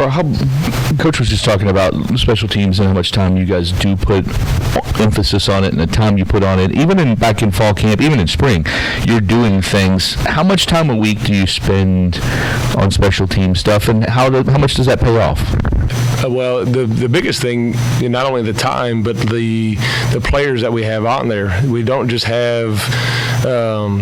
How Coach was just talking about special teams and how much time you guys do put emphasis on it and the time you put on it. Even back in fall camp, even in spring, you're doing things. How much time a week do you spend on special team stuff, and how much does that pay off? Well, the biggest thing, not only the time, but the players that we have on there. We don't just have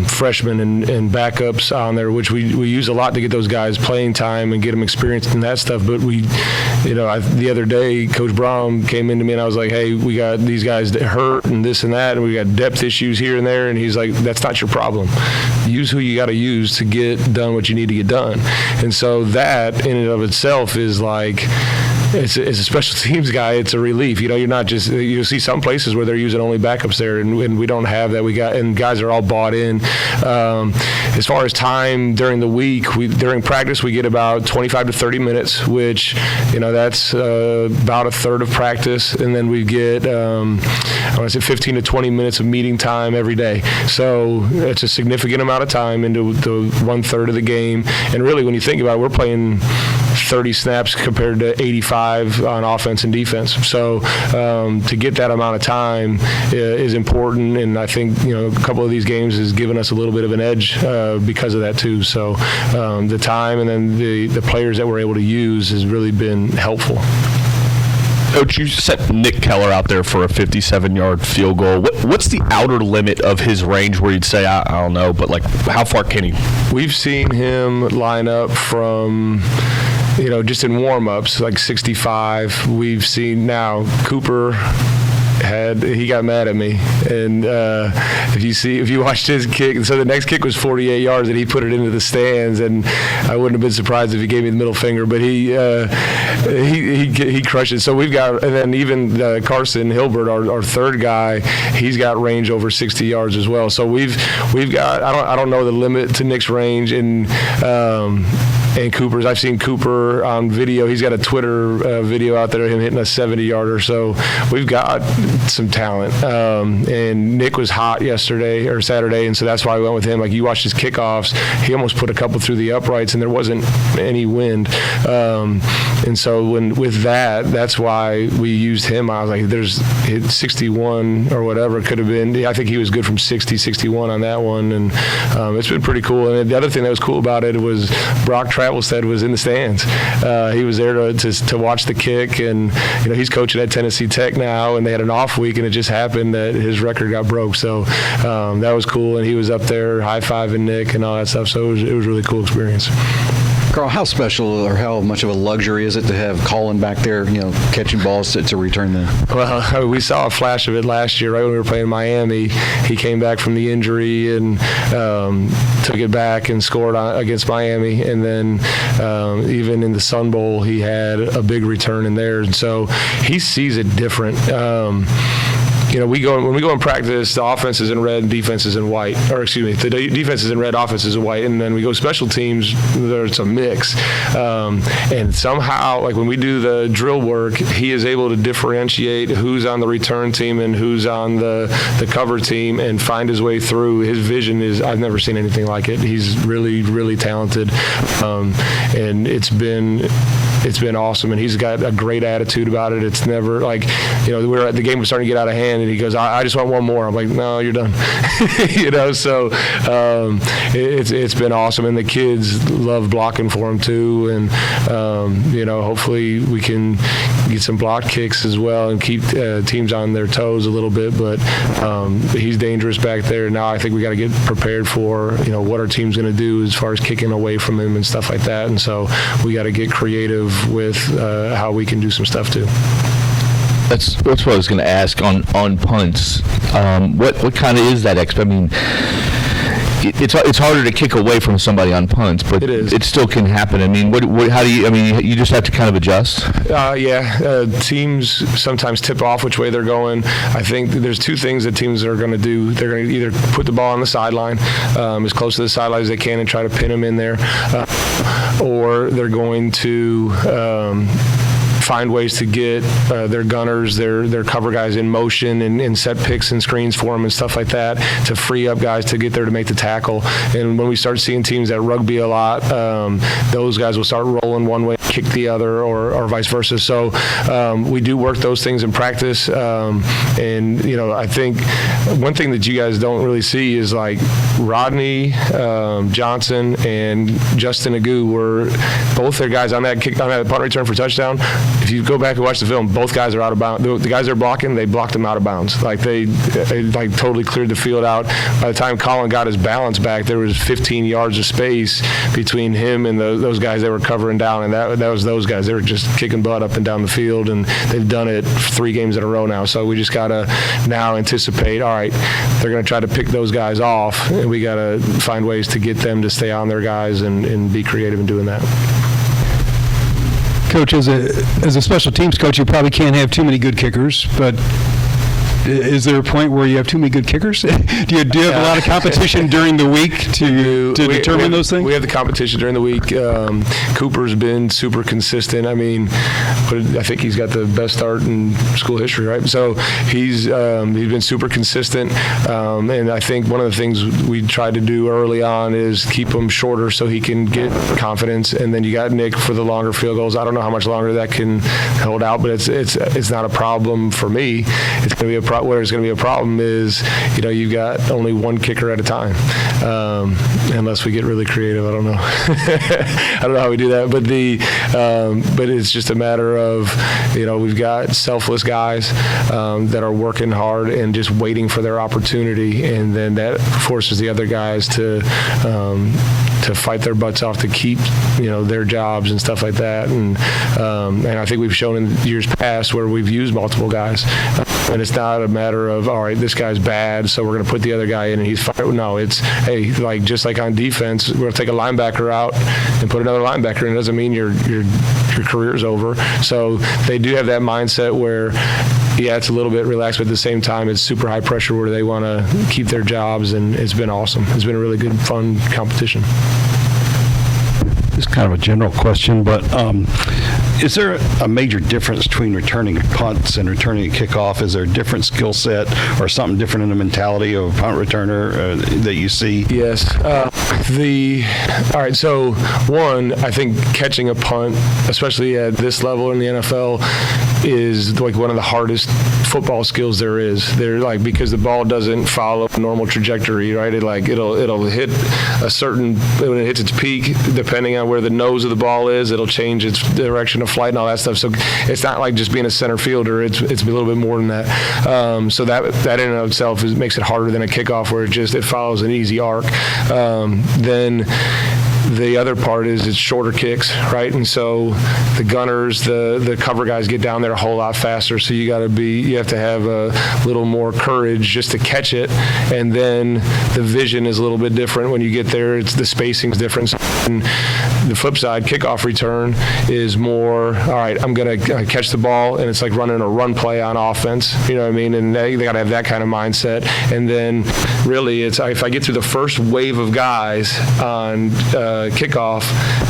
freshmen and backups on there, which we use a lot to get those guys playing time and get them experienced in that stuff. But the other day, Coach Brown came into me and I was like, hey, we got these guys that hurt and this and that, and we got depth issues here and there. And he's like, that's not your problem. Use who you got to use to get done what you need to get done. And so that in and of itself is like, as a special teams guy, it's a relief. You're not just, you'll see some places where they're using only backups there, and we don't have that. And guys are all bought in. As far as time during the week, during practice, we get about 25 to 30 minutes, which, that's about a third of practice. And then we get, 15 to 20 minutes of meeting time every day. So it's a significant amount of time into the 1/3 of the game. And really, when you think about it, we're playing 30 snaps compared to 85 on offense and defense. So to get that amount of time is important, and I think a couple of these games has given us a little bit of an edge because of that too. So the time and then the players that we're able to use has really been helpful. Coach, you set Nick Keller out there for a 57-yard field goal. What's the outer limit of his range where you'd say, I don't know, but how far can he? We've seen him line up from just in warm-ups, 65. We've seen now Cooper he got mad at me, and if you watched his kick, so the next kick was 48 yards, and he put it into the stands, and I wouldn't have been surprised if he gave me the middle finger, but he crushed it. So we've got, and then even Carson Hilbert, our third guy, he's got range over 60 yards as well. So we've got, I don't know the limit to Nick's range, and Cooper's. I've seen Cooper on video. He's got a Twitter video out there of him hitting a 70-yarder. So we've got some talent. And Nick was hot yesterday or Saturday, and so that's why I went with him. You watch his kickoffs, he almost put a couple through the uprights, and there wasn't any wind. And so with that's why we used him. I was like, there's 61 or whatever it could have been. I think he was good from 60, 61 on that one, and it's been pretty cool. And the other thing that was cool about it was Brock Travelstead was in the stands. He was there to watch the kick, and he's coaching at Tennessee Tech now, and they had an off week, and it just happened that his record got broke. So that was cool, and he was up there high-fiving Nick and all that stuff. So it was a really cool experience. Carl, how special or how much of a luxury is it to have Colin back there, catching balls to return them? Well, we saw a flash of it last year, right when we were playing Miami. He came back from the injury and took it back and scored against Miami. And then even in the Sun Bowl, he had a big return in there. And so he sees it different. When we go in practice, the offense is in red and defense is in white. Or excuse me, the defense is in red, offense is in white. And then we go special teams, there's a mix. And somehow, when we do the drill work, he is able to differentiate who's on the return team and who's on the cover team and find his way through. His vision is, I've never seen anything like it. He's really, really talented. And it's been awesome, and he's got a great attitude about it. It's never the game was starting to get out of hand, and he goes, I just want one more. I'm like, no, you're done. So it's been awesome, and the kids love blocking for him too, and hopefully we can get some block kicks as well and keep teams on their toes a little bit, but he's dangerous back there. Now I think we got to get prepared for what our team's going to do as far as kicking away from him and stuff like that, and so we got to get creative with how we can do some stuff too. That's what I was going to ask on punts. What kind of is that I mean, it's harder to kick away from somebody on punts, but it still can happen. I mean, how do you? I mean, you just have to kind of adjust. Teams sometimes tip off which way they're going. I think there's two things that teams are going to do. They're going to either put the ball on the sideline, as close to the sideline as they can, and try to pin them in there, or they're going to find ways to get their gunners, their cover guys in motion and set picks and screens for them and stuff like that to free up guys to get there to make the tackle. And when we start seeing teams that rugby a lot, those guys will start rolling one way, kick the other or vice versa. So we do work those things in practice. And, you know, I think one thing that you guys don't really see is like Rodney Johnson and Justin Agu were both their guys on that punt return for touchdown. If you go back and watch the film, both guys are out of bounds. The guys they're blocking, they blocked them out of bounds. Like they like totally cleared the field out. By the time Colin got his balance back, there was 15 yards of space between him and those guys they were covering down, and that was those guys. They were just kicking butt up and down the field, and they've done it 3 games in a row now. So we just got to now anticipate, all right, they're going to try to pick those guys off, and we got to find ways to get them to stay on their guys and be creative in doing that. Coach, as a special teams coach, you probably can't have too many good kickers, but is there a point where you have too many good kickers? do you have a lot of competition during the week to determine those things? We have the competition during the week. Cooper's been super consistent. I mean, I think he's got the best start in school history, right? So he's been super consistent. And I think one of the things we tried to do early on is keep him shorter so he can get confidence. And then you got Nick for the longer field goals. I don't know how much longer that can hold out, but it's not a problem for me. It's going to be where it's going to be a problem is, you know, you've got only one kicker at a time, unless we get really creative. I don't know. I don't know how we do that, but it's just a matter of, you know, we've got selfless guys that are working hard and just waiting for their opportunity, and then that forces the other guys to fight their butts off to keep, you know, their jobs and stuff like that. And I think we've shown in years past where we've used multiple guys. And it's not a matter of, all right, this guy's bad, so we're going to put the other guy in and he's fine. No, it's, hey, like just like on defense, we're going to take a linebacker out and put another linebacker in. It doesn't mean your career's over. So they do have that mindset where, yeah, it's a little bit relaxed, but at the same time, it's super high pressure where they want to keep their jobs, and it's been awesome. It's been a really good, fun competition. It's kind of a general question, but is there a major difference between returning punts and returning a kickoff? Is there a different skill set or something different in the mentality of a punt returner that you see? Yes. All right, so one, I think catching a punt, especially at this level in the NFL, is like one of the hardest football skills there is. They're like, because the ball doesn't follow a normal trajectory, right? It'll hit a certain, when it hits its peak, depending on where the nose of the ball is, it'll change its direction of flight and all that stuff. So it's not like just being a center fielder. It's a little bit more than that. So that in and of itself makes it harder than a kickoff where it follows an easy arc. Then the other part is it's shorter kicks, right? And so the gunners, the cover guys get down there a whole lot faster. So you have to have a little more courage just to catch it. And then the vision is a little bit different when you get there. The spacing's different. And the flip side, kickoff return is more, all right, I'm going to catch the ball, and it's like running a run play on offense. You know what I mean? And they got to have that kind of mindset. And then really it's, if I get through the first wave of guys on kickoff,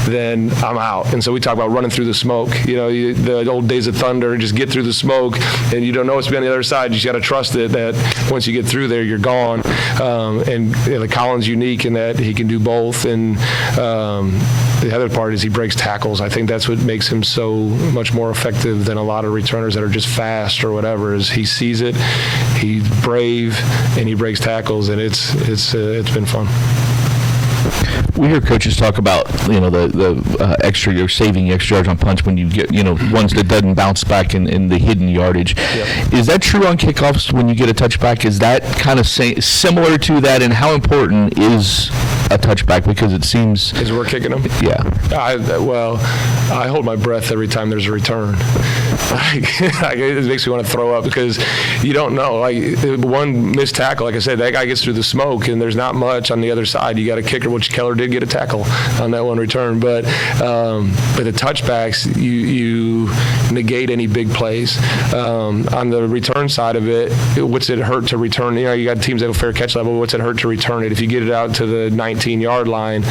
then I'm out. And so we talk about running through the smoke. You know, the old days of thunder, just get through the smoke, and you don't know what's on the other side. You just got to trust it that once you get through there, you're gone. And Colin's unique in that he can do both. And the other part is he breaks tackles. I think that's what makes him so much more effective than a lot of returners that are just fast or whatever. Is he sees it, he's brave, and he breaks tackles, and it's been fun. We hear coaches talk about, you know, the extra, you're saving extra yards on punts when you get, you know, ones that doesn't bounce back in the hidden yardage. Yep. Is that true on kickoffs when you get a touchback? Is that kind of similar to that, and how important is a touchback? Because it seems... As we're kicking them? Yeah. I hold my breath every time there's a return. It makes me want to throw up because you don't know. Like, one missed tackle, like I said, that guy gets through the smoke, and there's not much on the other side. You got a kicker, which Keller did get a tackle on that one return. But the touchbacks, you negate any big plays. On the return side of it, what's it hurt to return? You know, you got teams that have fair catch level. What's it hurt to return it? If you get it out to the 19-yard line,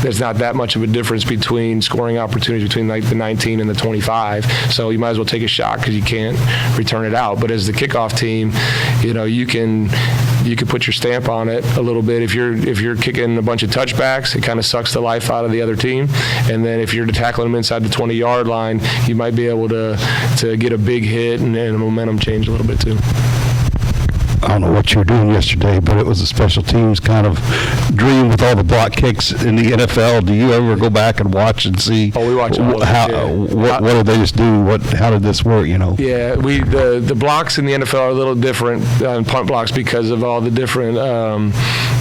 there's not that much of a difference between scoring opportunities between like the 19 and the 25. So you might as well take a shot because you can't return it out. But as the kickoff team, you know, you can you could put your stamp on it a little bit. If you're kicking a bunch of touchbacks, it kind of sucks the life out of the other team. And then if you're tackling them inside the 20-yard line, you might be able to get a big hit and a momentum change a little bit too. I don't know what you were doing yesterday, but it was a special teams kind of dream with all the block kicks in the NFL. Do you ever go back and watch and see? Oh, we watch all of it, what did they just do? How did this work? You know? Yeah, the blocks in the NFL are a little different on punt blocks because of all the different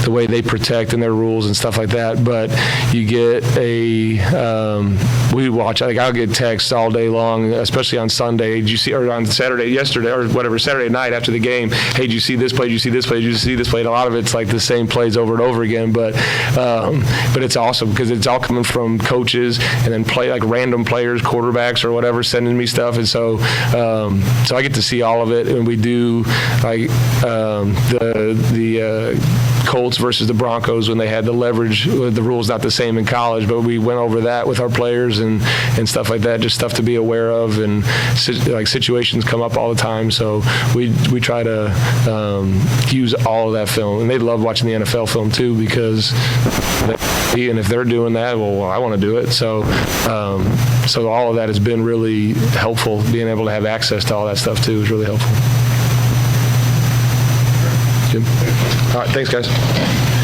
the way they protect and their rules and stuff like that. But you get we watch. Like I'll get texts all day long, especially on Sunday. Did you see, or on Saturday night after the game? Hey, did you see this play? Did you see this play? Did you see this play? And a lot of it's like the same plays over and over again. But it's awesome because it's all coming from coaches and then like random players, quarterbacks or whatever, sending me stuff. And so I get to see all of it. And we do like the Colts versus the Broncos when they had the leverage. The rules not the same in college, but we went over that with our players and stuff like that. Just stuff to be aware of, and like situations come up all the time. So we try to use all of that film, and they love watching the NFL film too because. And if they're doing that, well, I want to do it. So all of that has been really helpful. Being able to have access to all that stuff too is really helpful. Good. All right, thanks, guys.